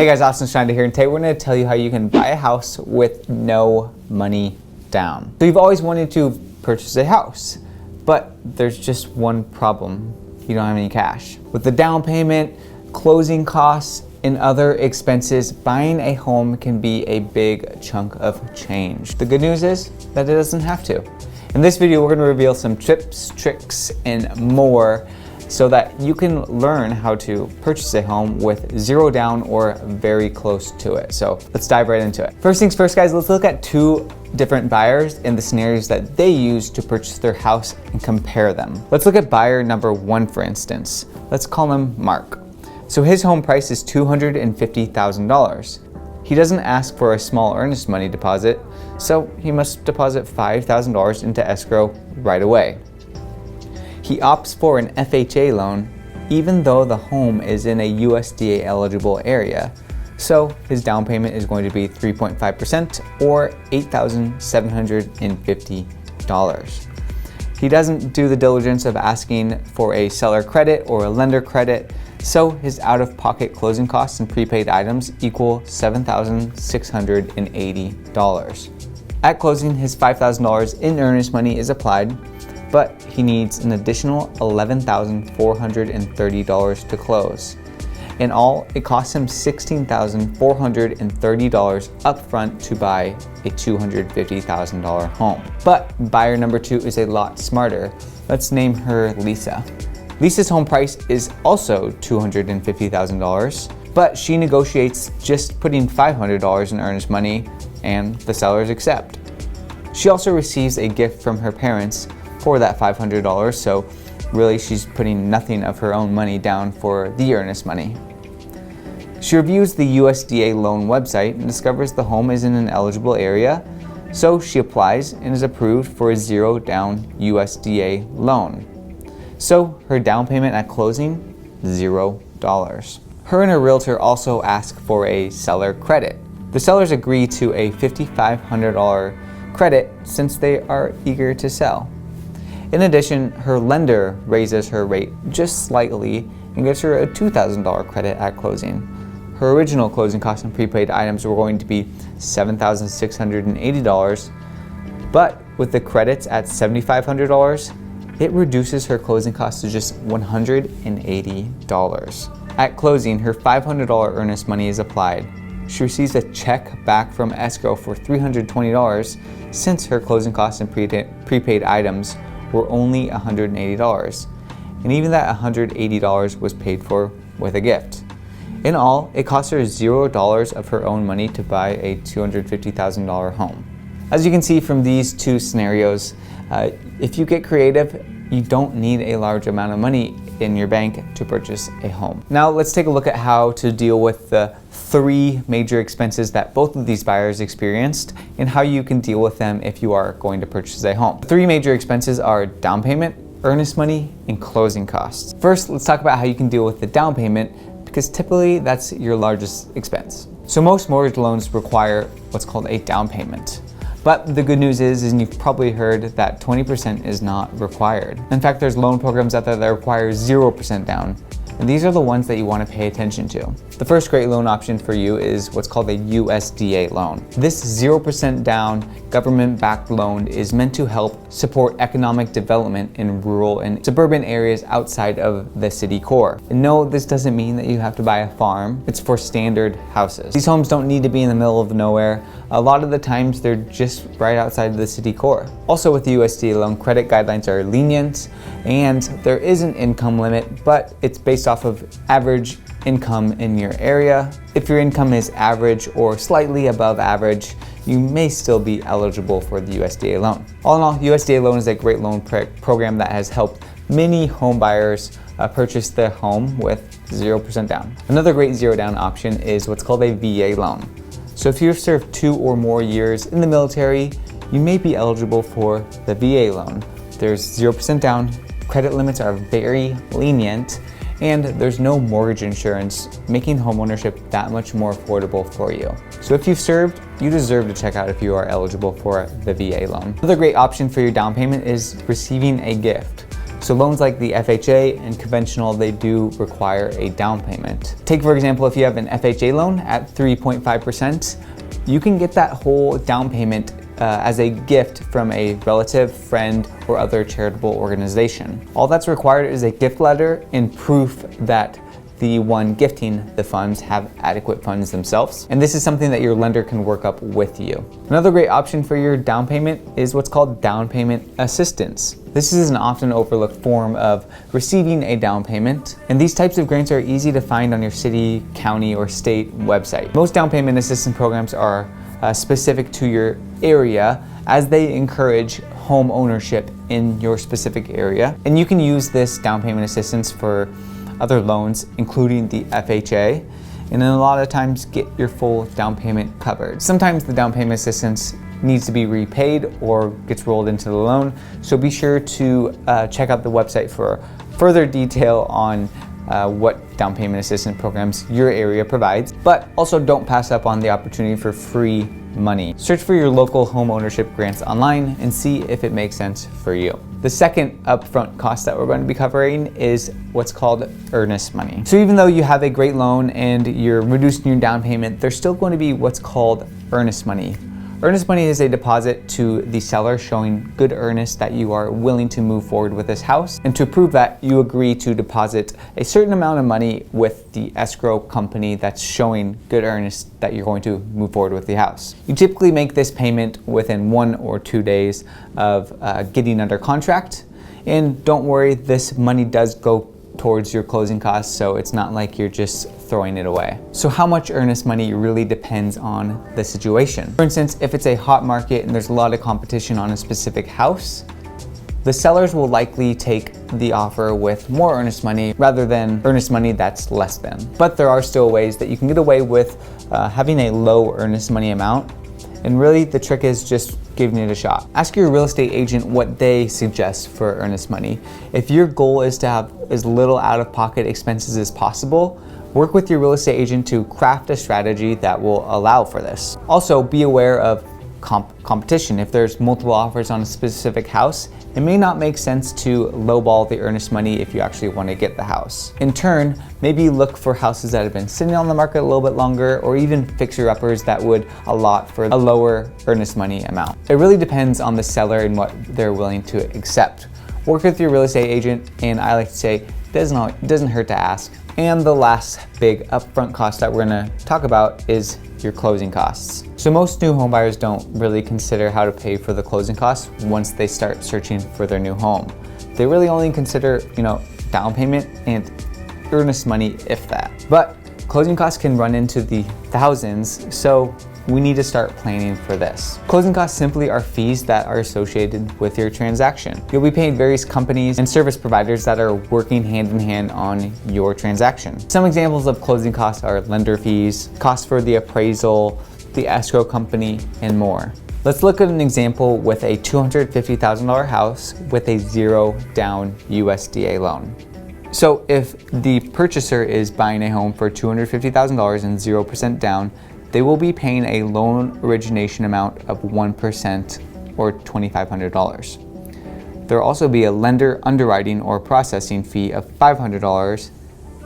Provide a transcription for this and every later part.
Hey guys, Austin Schneider here, and today we're going to tell you how you can buy a house with no money down. So you've always wanted to purchase a house, but there's just one problem. You don't have any cash. With the down payment, closing costs, and other expenses, buying a home can be a big chunk of change. The good news is that it doesn't have to. In this video, we're going to reveal some tips, tricks, and more so that you can learn how to purchase a home with zero down or very close to it. So let's dive right into it. First things first, guys, let's look at two different buyers and the scenarios that they use to purchase their house and compare them. Let's look at buyer number one, for instance. Let's call him Mark. So his home price is $250,000. He doesn't ask for a small earnest money deposit, so he must deposit $5,000 into escrow right away. He opts for an FHA loan even though the home is in a USDA eligible area, so his down payment is going to be 3.5% or $8,750. He doesn't do the diligence of asking for a seller credit or a lender credit, so his out-of-pocket closing costs and prepaid items equal $7,680. At closing, his $5,000 in earnest money is applied, but he needs an additional $11,430 to close. In all, it costs him $16,430 upfront to buy a $250,000 home. But buyer number two is a lot smarter. Let's name her Lisa. Lisa's home price is also $250,000, but she negotiates just putting $500 in earnest money, and the sellers accept. She also receives a gift from her parents for that $500, so really she's putting nothing of her own money down for the earnest money. She reviews the USDA loan website and discovers the home is in an eligible area, so she applies and is approved for a zero down USDA loan. So her down payment at closing, $0. Her and her realtor also ask for a seller credit. The sellers agree to a $5,500 credit since they are eager to sell. In addition, her lender raises her rate just slightly and gives her a $2,000 credit at closing. Her original closing costs and prepaid items were going to be $7,680, but with the credits at $7,500, it reduces her closing costs to just $180. At closing, her $500 earnest money is applied. She receives a check back from escrow for $320 since her closing costs and prepaid items were only $180. And even that $180 was paid for with a gift. In all, it cost her $0 of her own money to buy a $250,000 home. As you can see from these two scenarios, if you get creative, you don't need a large amount of money in your bank to purchase a home. Now let's take a look at how to deal with the three major expenses that both of these buyers experienced and how you can deal with them if you are going to purchase a home. The three major expenses are down payment, earnest money, and closing costs. First, let's talk about how you can deal with the down payment, because typically that's your largest expense. So most mortgage loans require what's called a down payment. But the good news is, and you've probably heard, that 20% is not required. In fact, there's loan programs out there that require 0% down, and these are the ones that you want to pay attention to. The first great loan option for you is what's called a USDA loan. This 0% down government-backed loan is meant to help support economic development in rural and suburban areas outside of the city core. And no, this doesn't mean that you have to buy a farm. It's for standard houses. These homes don't need to be in the middle of nowhere. A lot of the times they're just right outside of the city core. Also with the USDA loan, credit guidelines are lenient and there is an income limit, but it's based off of average income in your area. If your income is average or slightly above average, you may still be eligible for the USDA loan. All in all, USDA loan is a great loan program that has helped many home buyers purchase their home with 0% down. Another great zero down option is what's called a VA loan. So if you've served 2 or more years in the military, you may be eligible for the VA loan. There's 0% down, credit limits are very lenient, and there's no mortgage insurance, making homeownership that much more affordable for you. So if you've served, you deserve to check out if you are eligible for the VA loan. Another great option for your down payment is receiving a gift. So loans like the FHA and conventional, they do require a down payment. Take for example, if you have an FHA loan at 3.5%, you can get that whole down payment as a gift from a relative, friend, or other charitable organization. All that's required is a gift letter and proof that the one gifting the funds have adequate funds themselves. And this is something that your lender can work up with you. Another great option for your down payment is what's called down payment assistance. This is an often overlooked form of receiving a down payment, and these types of grants are easy to find on your city, county, or state website. Most down payment assistance programs are specific to your area, as they encourage home ownership in your specific area. And you can use this down payment assistance for other loans, including the FHA, and then a lot of times get your full down payment covered. Sometimes the down payment assistance needs to be repaid or gets rolled into the loan, so be sure to check out the website for further detail on what down payment assistance programs your area provides. But also don't pass up on the opportunity for free money. Search for your local home ownership grants online and see if it makes sense for you. The second upfront cost that we're going to be covering is what's called earnest money. So even though you have a great loan and you're reducing your down payment, there's still going to be what's called earnest money. Earnest money is a deposit to the seller showing good earnest that you are willing to move forward with this house. And to prove that, you agree to deposit a certain amount of money with the escrow company that's showing good earnest that you're going to move forward with the house. You typically make this payment within 1 or 2 days of getting under contract. And don't worry, this money does go towards your closing costs, so it's not like you're just throwing it away. So how much earnest money really depends on the situation. For instance, if it's a hot market and there's a lot of competition on a specific house, the sellers will likely take the offer with more earnest money rather than earnest money that's less than. But there are still ways that you can get away with having a low earnest money amount. And really the trick is just giving it a shot. Ask your real estate agent what they suggest for earnest money. If your goal is to have as little out-of-pocket expenses as possible, work with your real estate agent to craft a strategy that will allow for this. Also, be aware of competition. If there's multiple offers on a specific house, it may not make sense to lowball the earnest money if you actually want to get the house. In turn, maybe look for houses that have been sitting on the market a little bit longer, or even fixer-uppers that would allot for a lower earnest money amount. It really depends on the seller and what they're willing to accept. Work with your real estate agent, and I like to say, it doesn't hurt to ask. And the last big upfront cost that we're gonna talk about is your closing costs. So most new home buyers don't really consider how to pay for the closing costs once they start searching for their new home. They really only consider, down payment and earnest money, if that. But closing costs can run into the thousands, so we need to start planning for this. Closing costs simply are fees that are associated with your transaction. You'll be paying various companies and service providers that are working hand in hand on your transaction. Some examples of closing costs are lender fees, costs for the appraisal, the escrow company, and more. Let's look at an example with a $250,000 house with a 0 down USDA loan. So if the purchaser is buying a home for $250,000 and 0% down, they will be paying a loan origination amount of 1% or $2,500. There will also be a lender underwriting or processing fee of $500,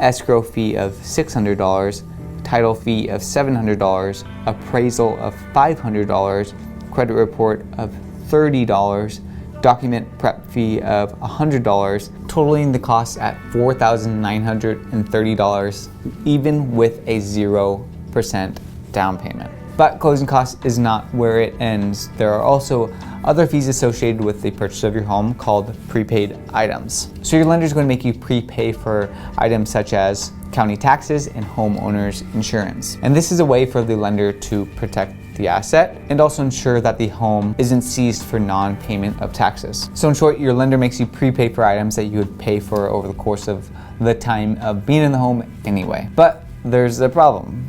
escrow fee of $600, title fee of $700, appraisal of $500, credit report of $30, document prep fee of $100, totaling the cost at $4,930, even with a 0% down payment. But closing costs is not where it ends. There are also other fees associated with the purchase of your home called prepaid items. So your lender is going to make you prepay for items such as county taxes and homeowners insurance. And this is a way for the lender to protect the asset and also ensure that the home isn't seized for non-payment of taxes. So in short, your lender makes you prepay for items that you would pay for over the course of the time of being in the home anyway. But there's a problem.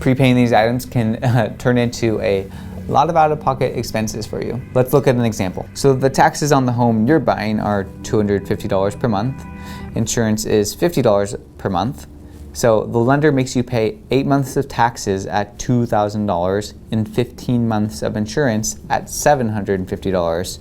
Prepaying these items can turn into a lot of out-of-pocket expenses for you. Let's look at an example. So the taxes on the home you're buying are $250 per month. Insurance is $50 per month. So the lender makes you pay 8 months of taxes at $2,000 and 15 months of insurance at $750.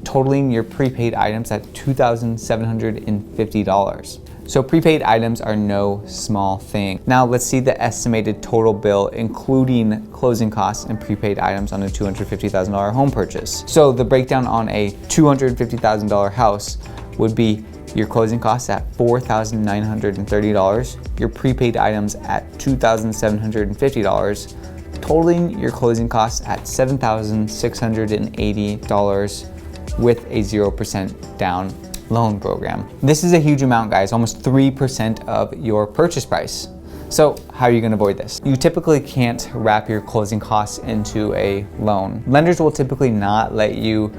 totaling your prepaid items at $2,750. So prepaid items are no small thing. Now let's see the estimated total bill, including closing costs and prepaid items on a $250,000 home purchase. So the breakdown on a $250,000 house would be your closing costs at $4,930, your prepaid items at $2,750, totaling your closing costs at $7,680 with a 0% down loan program. This is a huge amount, guys, almost 3% of your purchase price. So how are you gonna avoid this? You typically can't wrap your closing costs into a loan. Lenders will typically not let you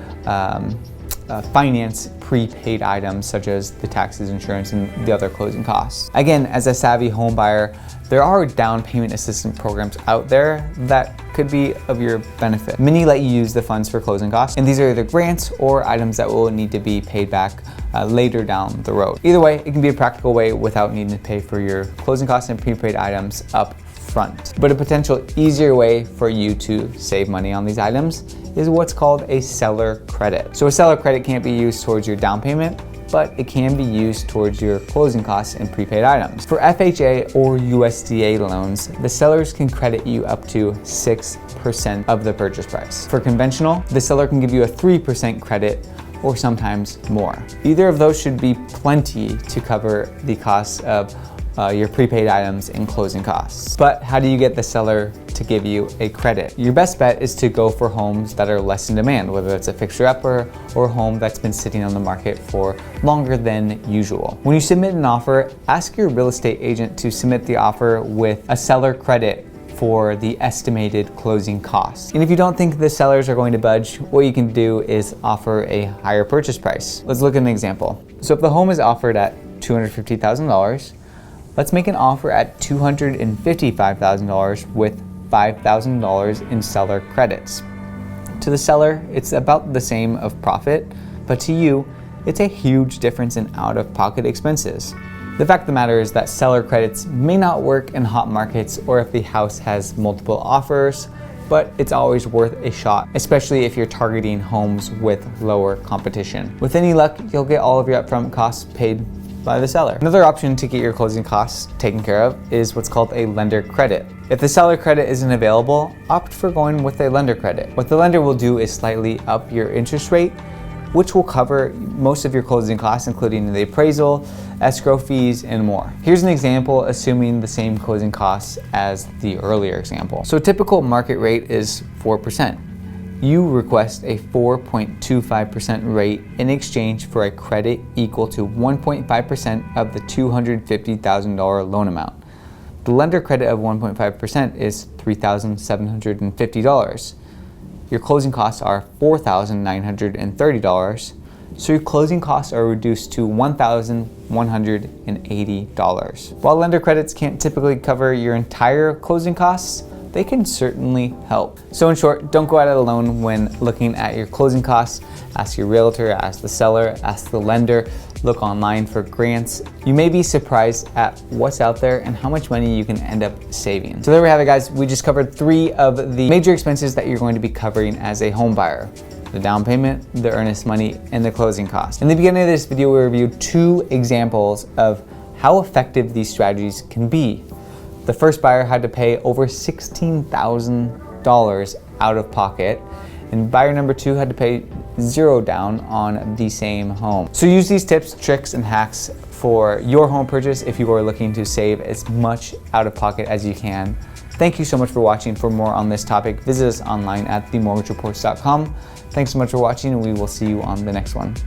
finance prepaid items such as the taxes, insurance, and the other closing costs. Again, as a savvy home buyer, there are down payment assistance programs out there that could be of your benefit. Many let you use the funds for closing costs, and these are either grants or items that will need to be paid back later down the road. Either way, it can be a practical way without needing to pay for your closing costs and prepaid items up front. But a potential easier way for you to save money on these items is what's called a seller credit. So a seller credit can't be used towards your down payment, but it can be used towards your closing costs and prepaid items. For FHA or USDA loans, the sellers can credit you up to 6% of the purchase price. For conventional, the seller can give you a 3% credit or sometimes more. Either of those should be plenty to cover the costs of your prepaid items and closing costs. But how do you get the seller to give you a credit? Your best bet is to go for homes that are less in demand, whether it's a fixer-upper or a home that's been sitting on the market for longer than usual. When you submit an offer, ask your real estate agent to submit the offer with a seller credit for the estimated closing costs. And if you don't think the sellers are going to budge, what you can do is offer a higher purchase price. Let's look at an example. So if the home is offered at $250,000, let's make an offer at $255,000 with $5,000 in seller credits. To the seller, it's about the same of profit, but to you, it's a huge difference in out-of-pocket expenses. The fact of the matter is that seller credits may not work in hot markets or if the house has multiple offers, but it's always worth a shot, especially if you're targeting homes with lower competition. With any luck, you'll get all of your upfront costs paid by the seller. Another option to get your closing costs taken care of is what's called a lender credit. If the seller credit isn't available, opt for going with a lender credit. What the lender will do is slightly up your interest rate, which will cover most of your closing costs, including the appraisal, escrow fees, and more. Here's an example assuming the same closing costs as the earlier example. So a typical market rate is 4%. You request a 4.25% rate in exchange for a credit equal to 1.5% of the $250,000 loan amount. The lender credit of 1.5% is $3,750. Your closing costs are $4,930, so your closing costs are reduced to $1,180. While lender credits can't typically cover your entire closing costs, they can certainly help. So in short, don't go out it alone when looking at your closing costs. Ask your realtor, ask the seller, ask the lender, look online for grants. You may be surprised at what's out there and how much money you can end up saving. So there we have it, guys. We just covered 3 of the major expenses that you're going to be covering as a home buyer: the down payment, the earnest money, and the closing costs. In the beginning of this video, we reviewed 2 examples of how effective these strategies can be. The first buyer had to pay over $16,000 out of pocket, and buyer number 2 had to pay 0 down on the same home. So use these tips, tricks, and hacks for your home purchase if you are looking to save as much out of pocket as you can. Thank you so much for watching. For more on this topic, visit us online at themortgagereports.com. Thanks so much for watching, and we will see you on the next one.